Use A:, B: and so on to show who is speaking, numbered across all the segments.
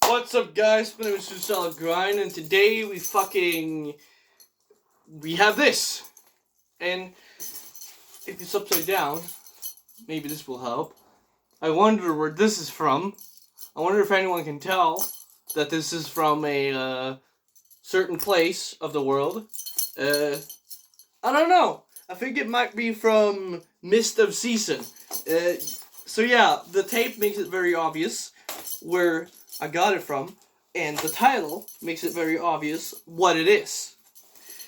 A: What's up, guys? My name is Solid Grind, and today we have this. And if it's upside down, maybe this will help. I wonder where this is from. I wonder if anyone can tell that this is from a certain place of the world. I don't know. I think it might be from Mist of Season. So yeah, the tape makes it very obvious where I got it from, and the title makes it very obvious what it is.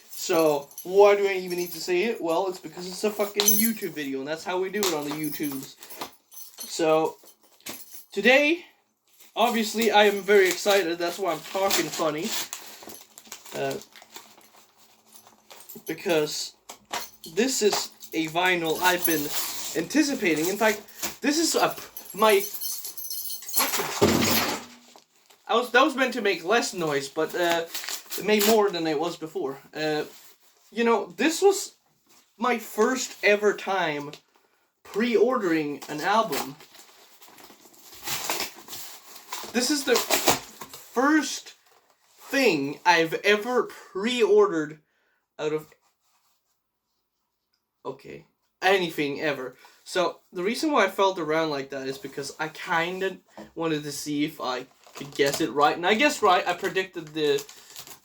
A: So, why do I even need to say it? Well, it's because it's a fucking YouTube video, and that's how we do it on the YouTubes. So, today, obviously, I am very excited. That's why I'm talking funny. Because this is a vinyl I've been anticipating. In fact, this is that was meant to make less noise, but it made more than it was before. This was my first ever time pre-ordering an album. This is the first thing I've ever pre-ordered out of anything ever. So the reason why I felt around like that is because I kind of wanted to see if I could guess it right, and I guessed right. I predicted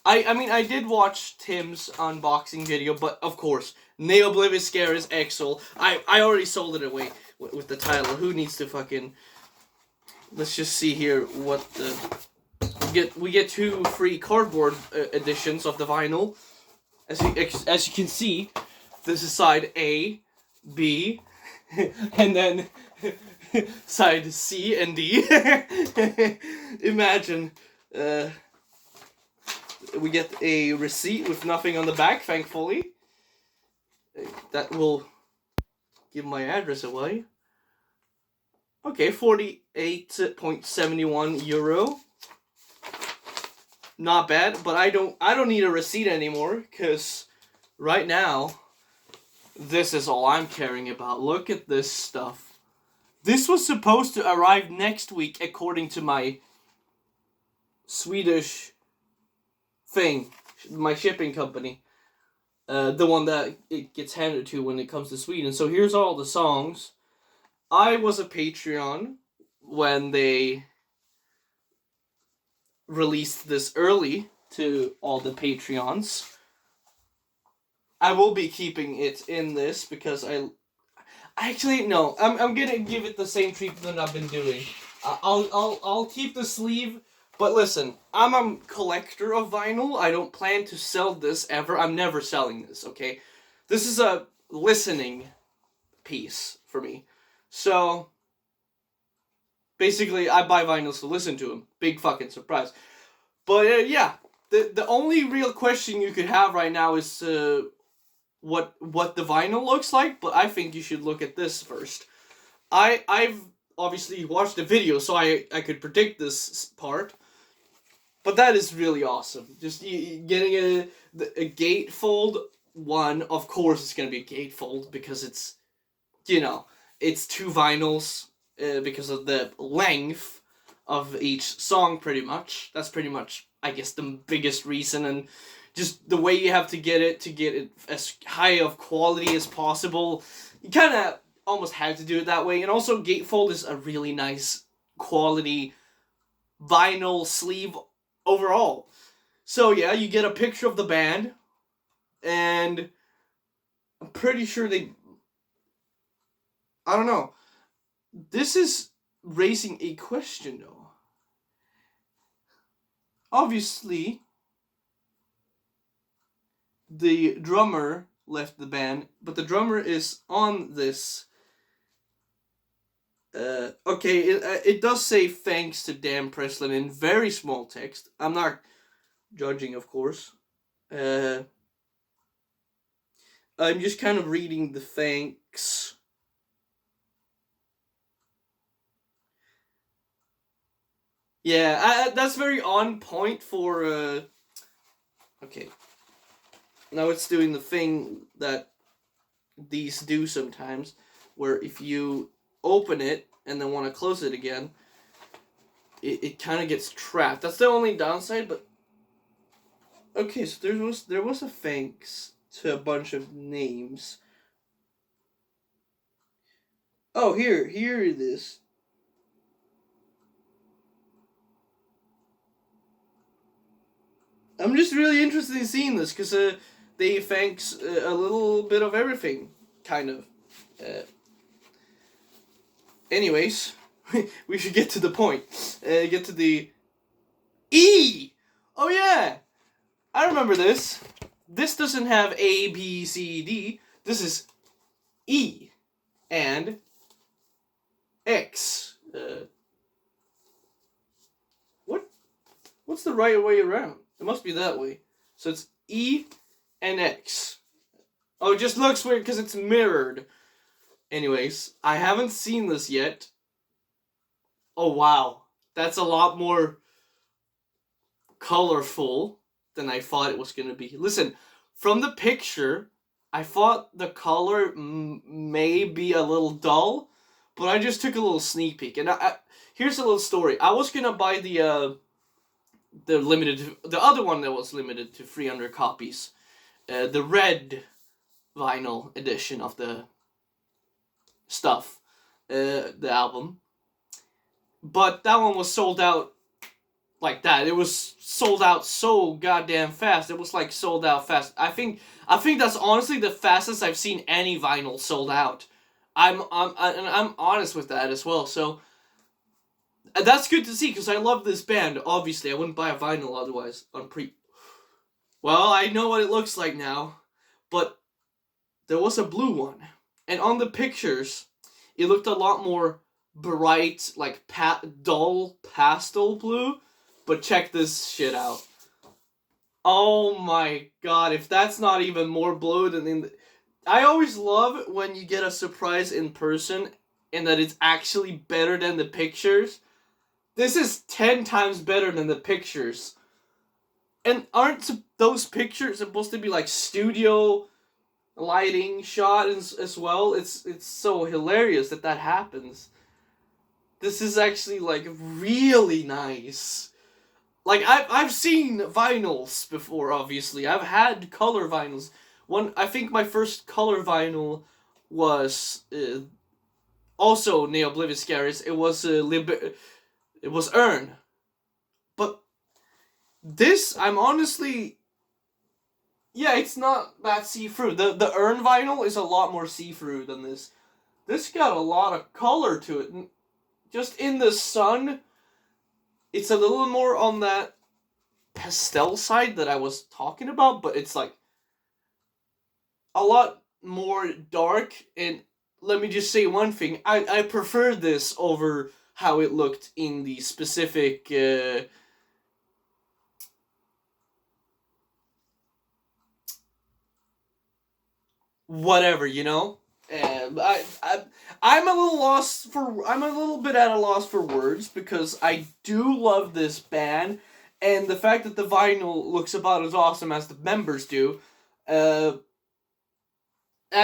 A: I did watch Tim's unboxing video, but of course, Neo Oblivious Scare is Exul. I already sold it away with the title. Who needs to fucking... Let's just see here what the... We get 2 free cardboard editions of the vinyl. As you can see, this is side A, B, and then side C and D. Imagine, we get a receipt with nothing on the back, thankfully. That will give my address away. Okay, 48.71 euro. Not bad, but I don't need a receipt anymore, because right now, this is all I'm caring about. Look at this stuff. This was supposed to arrive next week, according to my Swedish thing, my shipping company. The one that it gets handed to when it comes to Sweden. So here's all the songs. I was a Patreon when they released this early to all the Patreons. I will be keeping it in this because actually, no. I'm gonna give it the same treatment I've been doing. I'll keep the sleeve, but listen, I'm a collector of vinyl. I don't plan to sell this ever. I'm never selling this. Okay, this is a listening piece for me. So basically, I buy vinyls to listen to them. Big fucking surprise. But yeah, the only real question you could have right now is what the vinyl looks like, but I think you should look at this first. I've obviously watched the video, so I could predict this part, but that is really awesome. Just getting a gatefold one, of course it's going to be a gatefold, because it's, it's 2 vinyls, because of the length of each song, pretty much. That's pretty much, I guess, the biggest reason, and just the way you have to get it as high of quality as possible. You kind of almost have to do it that way. And also, gatefold is a really nice quality vinyl sleeve overall. So yeah, you get a picture of the band, and I'm pretty sure I don't know. This is raising a question, though. Obviously, the drummer left the band, but the drummer is on this. It does say thanks to Dan Presslin in very small text. I'm not judging, of course. I'm just kind of reading the thanks. Yeah, that's very on point for, okay. Now it's doing the thing that these do sometimes, where if you open it and then want to close it again, it kind of gets trapped. That's the only downside, but... Okay, so there was a thanks to a bunch of names. Oh, here it is. I'm just really interested in seeing this, because they thanks a little bit of everything, kind of. Anyways, we should get to the point. Get to the... E! Oh yeah! I remember this. This doesn't have A, B, C, D. This is E and X. What's the right way around? It must be that way. So it's E and X. Oh, it just looks weird because it's mirrored. Anyways, I haven't seen this yet. Oh wow, that's a lot more colorful than I thought it was going to be. Listen, from the picture, I thought the color may be a little dull, but I just took a little sneak peek. And here's a little story. I was going to buy the other one that was limited to 300 copies. The red vinyl edition of the stuff, the album. But that one was sold out like that. It was sold out so goddamn fast. It was like sold out fast. I think that's honestly the fastest I've seen any vinyl sold out. I'm honest with that as well. So that's good to see, because I love this band. Obviously, I wouldn't buy a vinyl otherwise on pre. Well, I know what it looks like now, but there was a blue one, and on the pictures, it looked a lot more bright, like dull pastel blue. But check this shit out. Oh my god, if that's not even more blue than in the... I always love when you get a surprise in person and that it's actually better than the pictures. This is 10 times better than the pictures. And aren't those pictures supposed to be like studio lighting shot as well? It's so hilarious that happens. This is actually like really nice. Like, I've seen vinyls before, obviously. I've had color vinyls. I think my first color vinyl was also Neo Oblivious Scaris. It was Earn. But this, I'm honestly... Yeah, it's not that see-through. The Earn vinyl is a lot more see-through than this. This got a lot of color to it. Just in the sun... It's a little more on that pastel side that I was talking about, but it's like a lot more dark. And let me just say one thing. I prefer this over how it looked in the specific whatever, you know? I'm a little bit at a loss for words, because I do love this band, and the fact that the vinyl looks about as awesome as the members do, that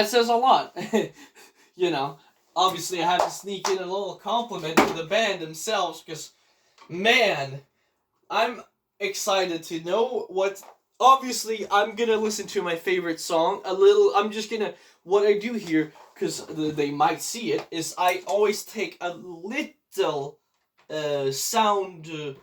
A: says a lot. You know, obviously I have to sneak in a little compliment to the band themselves, because, man, I'm excited to know what... Obviously, I'm gonna listen to my favorite song a little. I'm just gonna... What I do here, because they might see it, is I always take a little sound... a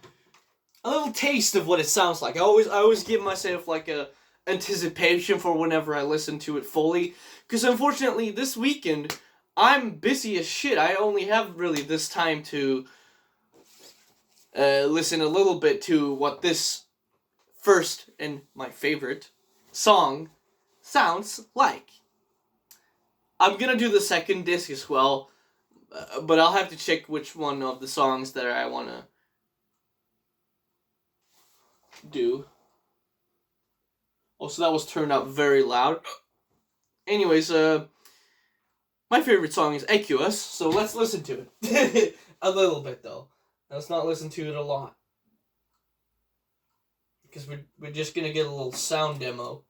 A: little taste of what it sounds like. I always give myself like a anticipation for whenever I listen to it fully. Because unfortunately, this weekend, I'm busy as shit. I only have really this time to listen a little bit to what this first and my favorite song sounds like. I'm gonna do the second disc as well, but I'll have to check which one of the songs that I wanna do. Oh, so that was turned up very loud. Anyways, my favorite song is EQS, so let's listen to it. A little bit, though. Let's not listen to it a lot. Because we're just gonna get a little sound demo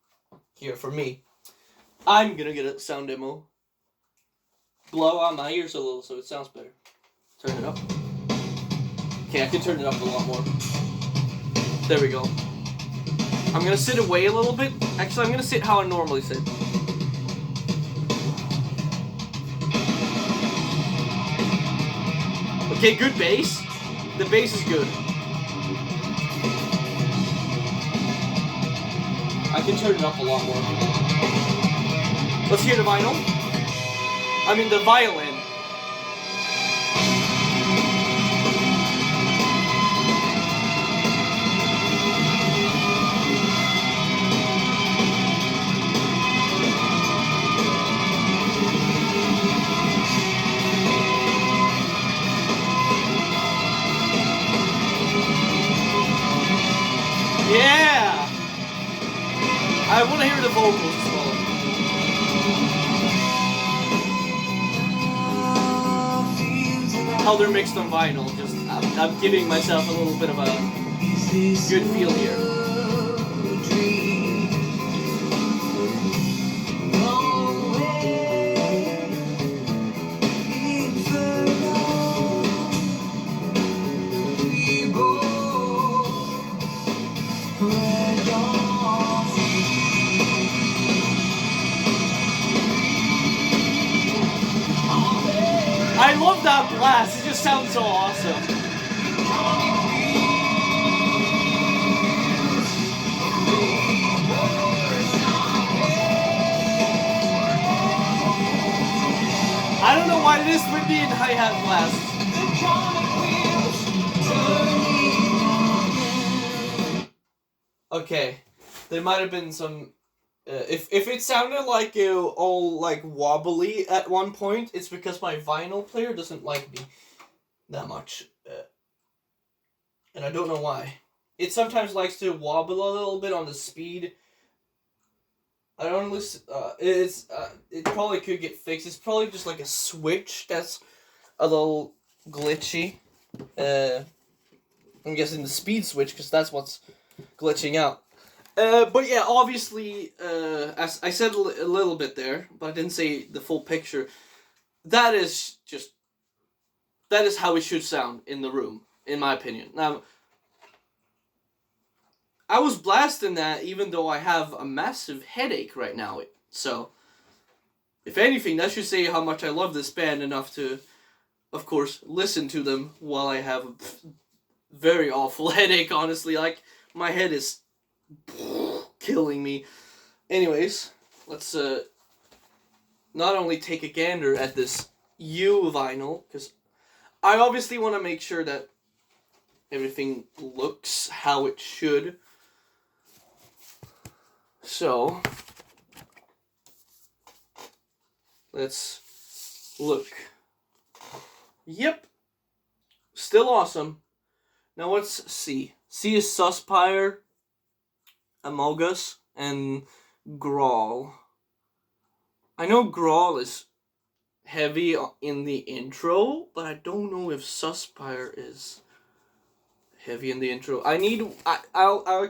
A: here for me. I'm gonna get a sound demo. Blow out my ears a little so it sounds better. Turn it up. Okay, I can turn it up a lot more. There we go. I'm gonna sit away a little bit. Actually, I'm gonna sit how I normally sit. Okay, good bass. The bass is good. I can turn it up a lot more. Let's hear the vinyl. I mean the violin. Yeah! I want to hear the vocals as well. How they're mixed on vinyl. Just I'm giving myself a little bit of a good feel here. I love that blast. It just sounds so awesome. I don't know why it is with me in hi-hat blast. Okay, there might have been some. If it sounded like all like wobbly at one point, it's because my vinyl player doesn't like me that much, and I don't know why. It sometimes likes to wobble a little bit on the speed. I don't listen. It probably could get fixed. It's probably just like a switch that's a little glitchy. I'm guessing the speed switch because that's what's glitching out. But yeah, obviously, as I said a little bit there, but I didn't say the full picture. That is how it should sound in the room, in my opinion. Now, I was blasting that even though I have a massive headache right now. So, if anything, that should say how much I love this band enough to, of course, listen to them while I have a very awful headache, honestly. Like, my head is killing me. Anyways, let's not only take a gander at this U vinyl, because I obviously want to make sure that everything looks how it should. So, let's look. Yep. Still awesome. Now what's C? C is Suspire, Amogus, and Grawl. I know Grawl is heavy in the intro, but I don't know if Suspire is heavy in the intro. I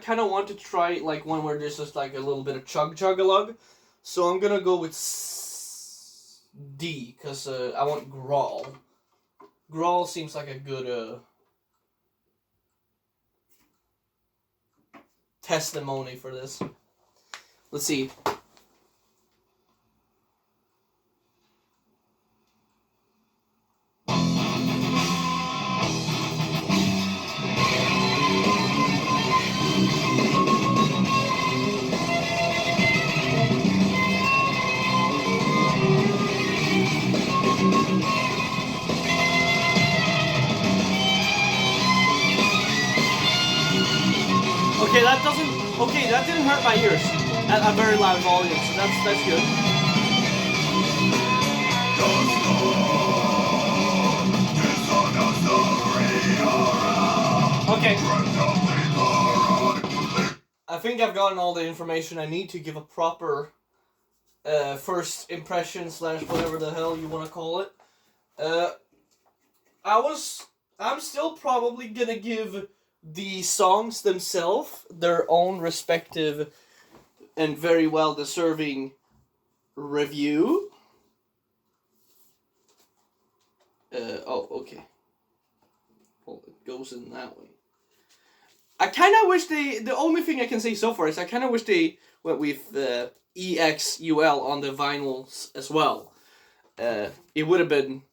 A: kind of want to try like one where there's just like a little bit of chug-chug-a-lug. So I'm gonna go with D, because I want Grawl. Grawl seems like a good testimony for this. Let's see. Okay, that didn't hurt my ears at a very loud volume, so that's good. Okay. I think I've gotten all the information I need to give a proper first impression / whatever the hell you want to call it. I'm still probably gonna give the songs themselves their own respective and very well deserving review. Okay. Hold it. goes in that way. I kind of wish the only thing I can say so far is I kind of wish they went with EXUL on the vinyls as well. It would have been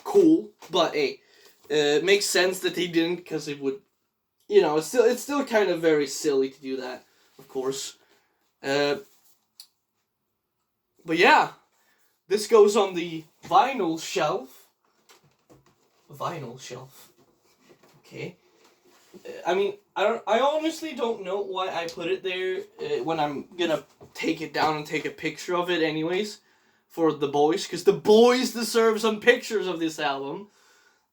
A: cool, but hey, it makes sense that they didn't, because it would, it's still kind of very silly to do that, of course. But yeah, this goes on the vinyl shelf. Vinyl shelf. Okay. I honestly don't know why I put it there when I'm gonna take it down and take a picture of it anyways for the boys, because the boys deserve some pictures of this album.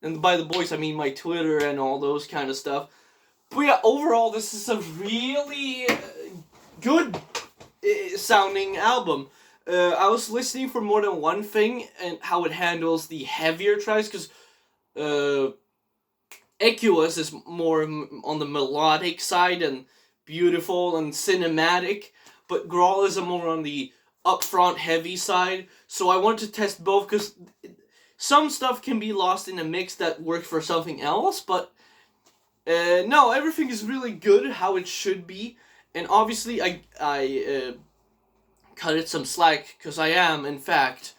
A: And by the boys, I mean my Twitter and all those kind of stuff. But yeah, overall, this is a really good sounding album. I was listening for More Than One Thing and how it handles the heavier tracks, because Exul is more on the melodic side and beautiful and cinematic, but Grawl is more on the upfront heavy side. So I wanted to test both, because some stuff can be lost in a mix that works for something else, but no, everything is really good how it should be. And obviously I cut it some slack, because I am, in fact,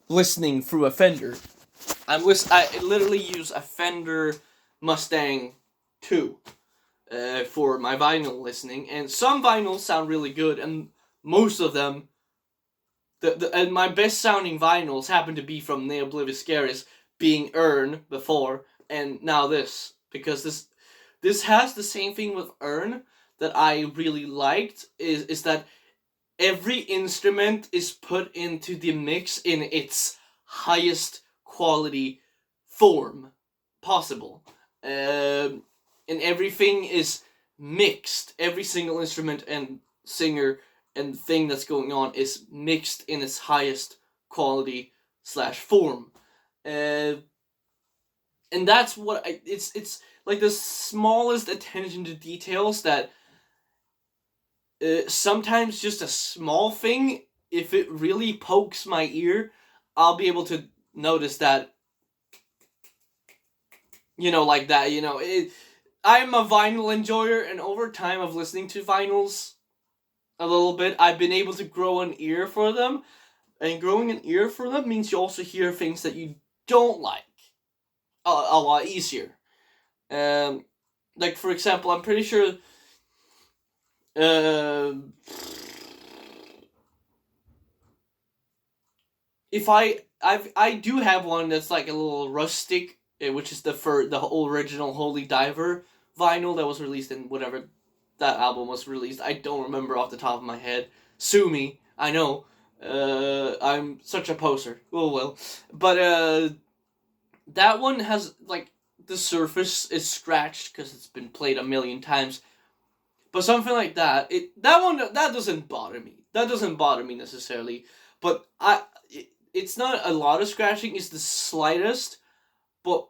A: listening through a Fender. I literally use a Fender Mustang 2 for my vinyl listening, and some vinyls sound really good, and most of them, and my best sounding vinyls happen to be from Ne Oblivious Scaris, being Earn before, and now this, because this has the same thing with Earn that I really liked, is that every instrument is put into the mix in its highest quality form possible. And everything is mixed. Every single instrument and singer and thing that's going on is mixed in its highest quality / form. And that's what it's like the smallest attention to details that sometimes just a small thing, if it really pokes my ear, I'll be able to notice that, like that, I'm a vinyl enjoyer, and over time of listening to vinyls a little bit, I've been able to grow an ear for them, and growing an ear for them means you also hear things that you don't like a lot easier. Like, for example, I'm pretty sure if I do have one that's like a little rustic, which is the original Holy Diver vinyl that was released in whatever that album was released. I don't remember off the top of my head. Sue me, I know. I'm such a poser. Oh well. But that one has, like, the surface is scratched because it's been played a million times. But something like that, that doesn't bother me. That doesn't bother me necessarily. But it's not a lot of scratching, it's the slightest. But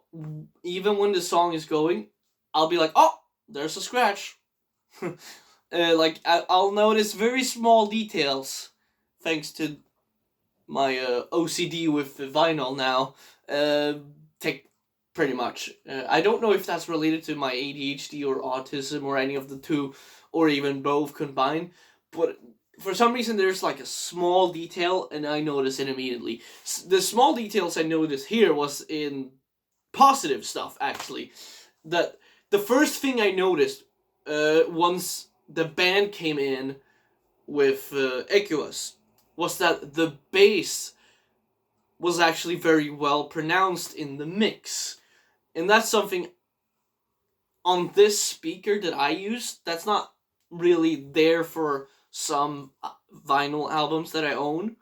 A: even when the song is going, I'll be like, oh, there's a scratch. Like, I'll notice very small details, thanks to my OCD with the vinyl now. Pretty much. I don't know if that's related to my ADHD or autism or any of the two, or even both combined, but for some reason there's like a small detail and I notice it immediately. The small details I noticed here was in positive stuff, actually. That the first thing I noticed once the band came in with Echoes was that the bass was actually very well pronounced in the mix. And that's something on this speaker that I use that's not really there for some vinyl albums that I own.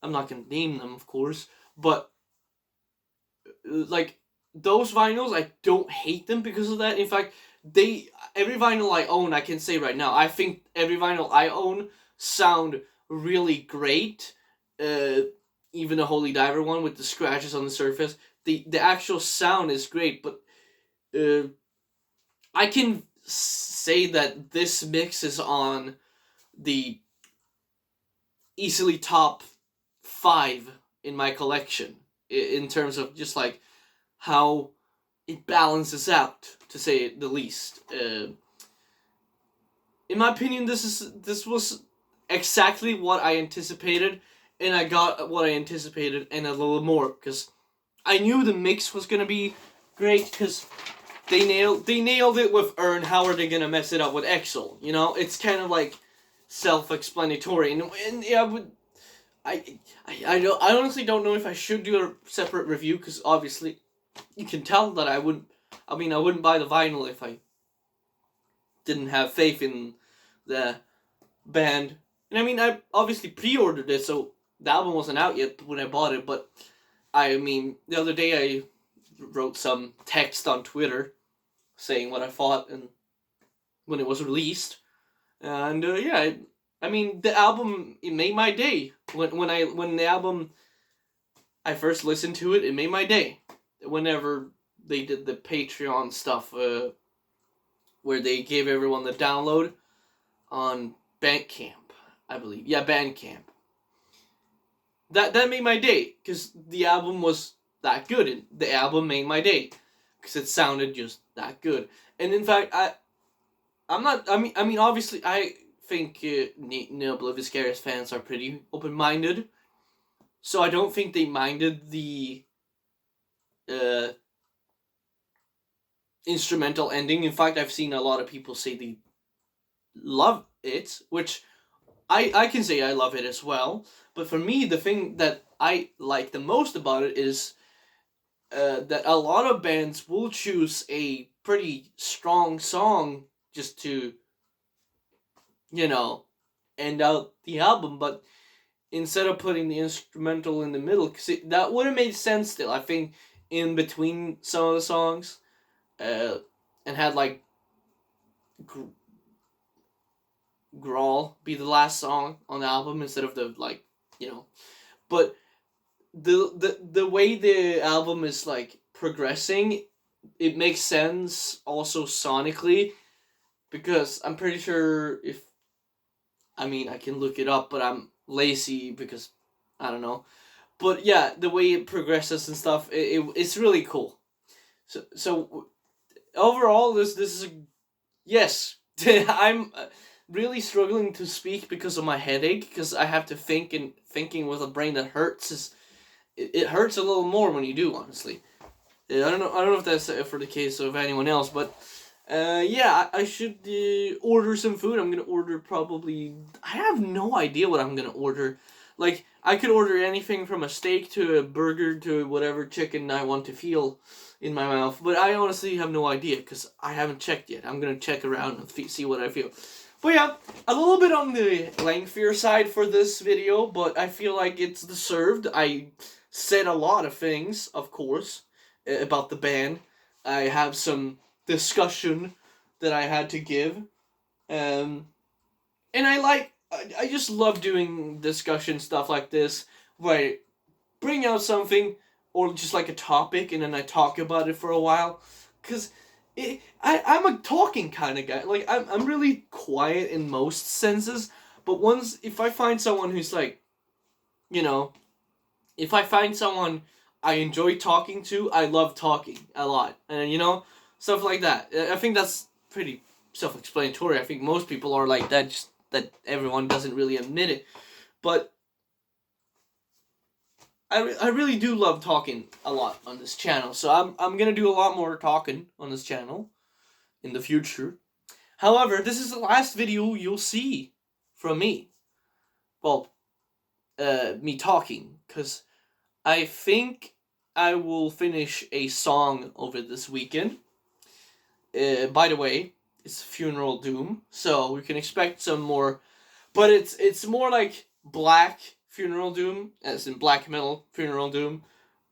A: I'm not going to name them, of course, but like those vinyls, I don't hate them because of that. In fact, every vinyl I own, I can say right now, I think every vinyl I own sound really great. Even the Holy Diver one with the scratches on the surface, the actual sound is great, but I can say that this mix is on the easily top 5 in my collection in terms of just like how it balances out, to say the least. In my opinion, this was exactly what I anticipated, and I got what I anticipated and a little more, because I knew the mix was gonna be great, because they nailed it with Earn. How are they gonna mess it up with Exul? You know, it's kind of like self-explanatory, and yeah, I honestly don't know if I should do a separate review, because obviously you can tell that I wouldn't buy the vinyl if I didn't have faith in the band. And I mean, I obviously pre-ordered it, so the album wasn't out yet when I bought it, but I mean, the other day I wrote some text on Twitter saying what I thought and when it was released. And yeah, I mean, the album, it made my day. When the album, I first listened to it, it made my day. Whenever they did the Patreon stuff, where they gave everyone the download on Bandcamp, I believe. Yeah, Bandcamp. That made my day, because the album was that good. And the album made my day, because it sounded just that good. And in fact, I mean, obviously, I think Neoblivious Garrus fans are pretty open-minded, so I don't think they minded the instrumental ending. In fact, I've seen a lot of people say they love it, which I can say I love it as well. But for me, the thing that I like the most about it is that a lot of bands will choose a pretty strong song just to, you know, end out the album, but instead of putting the instrumental in the middle, because that would have made sense still, I think, in between some of the songs, and had like Grawl be the last song on the album instead of the, like, you know, but the way the album is like progressing, it makes sense also sonically, because I'm pretty sure I can look it up, but I'm lazy because I don't know. But yeah, the way it progresses and stuff, it's really cool. So overall, this is a yes. I'm really struggling to speak because of my headache, because I have to think, and thinking with a brain that hurts it hurts a little more when you do, honestly. I don't know if that's for the case of anyone else, but yeah, I should order some food. I'm gonna order probably. I have no idea what I'm gonna order. Like, I could order anything from a steak to a burger to whatever chicken I want to feel in my mouth, but I honestly have no idea, because I haven't checked yet. I'm gonna check around and see what I feel. But yeah, a little bit on the lengthier side for this video, but I feel like it's deserved. I said a lot of things, of course, about the band. I have some discussion that I had to give, and I just love doing discussion stuff like this, where I bring out something, or just like a topic, and then I talk about it for a while, because I'm a talking kind of guy. Like, I'm really quiet in most senses, but if I find someone who's like, you know, if I find someone I enjoy talking to, I love talking a lot, and you know, stuff like that. I think that's pretty self-explanatory. I think most people are like that, just that everyone doesn't really admit it. But I really do love talking a lot on this channel, so I'm gonna do a lot more talking on this channel in the future. However, this is the last video you'll see from me. Well, me talking, because I think I will finish a song over this weekend. By the way, it's Funeral Doom, so we can expect some more, but it's more like black Funeral Doom, as in black metal Funeral Doom,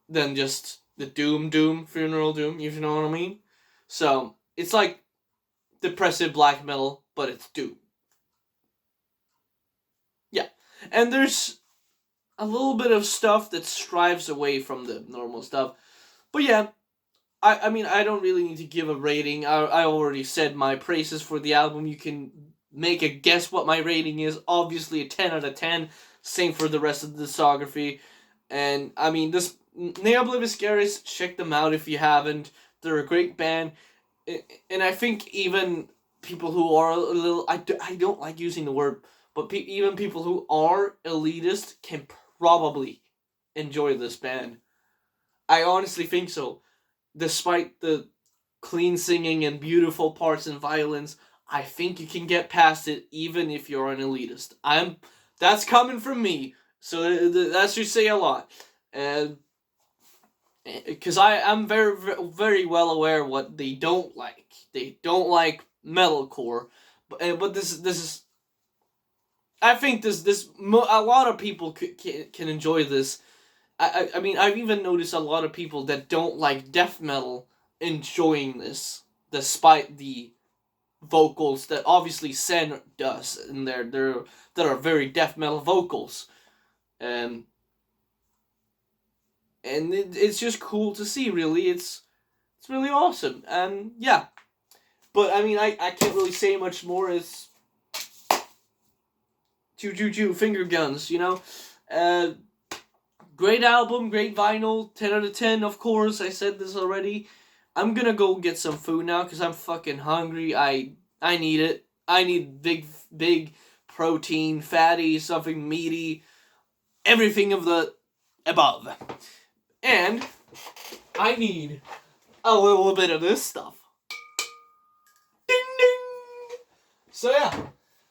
A: than just the Doom Funeral Doom, if you know what I mean. So it's like depressive black metal, but it's Doom. Yeah, and there's a little bit of stuff that strives away from the normal stuff, but yeah. I mean, I don't really need to give a rating. I already said my praises for the album. You can make a guess what my rating is. Obviously a 10 out of 10. Same for the rest of the discography. And, I mean, this Neoblivious Garrus, check them out if you haven't. They're a great band, and I think even people who are a little, I don't like using the word, but even people who are elitist can probably enjoy this band. I honestly think so. Despite the clean singing and beautiful parts and violins, I think you can get past it even if you're an elitist. That's coming from me, so that should say a lot. And because I'm very very well aware what they don't like. They don't like metalcore, but this is, I think a lot of people can enjoy this. I mean, I've even noticed a lot of people that don't like death metal enjoying this, despite the vocals that obviously Sen does, and that are very death metal vocals, and it's just cool to see. Really, it's really awesome, and yeah. But I mean, I can't really say much more. It's choo choo choo finger guns, you know. Great album, great vinyl, 10 out of 10, of course. I said this already. I'm gonna go get some food now because I'm fucking hungry. I need it. I need big protein, fatty, something meaty, everything of the above. And I need a little bit of this stuff. Ding ding! So yeah,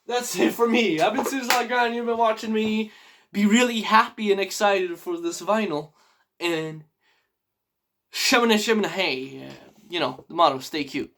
A: that's it for me. I've been Susan Grind, you've been watching me be really happy and excited for this vinyl. And shimmin' hey, you know, the motto, stay cute.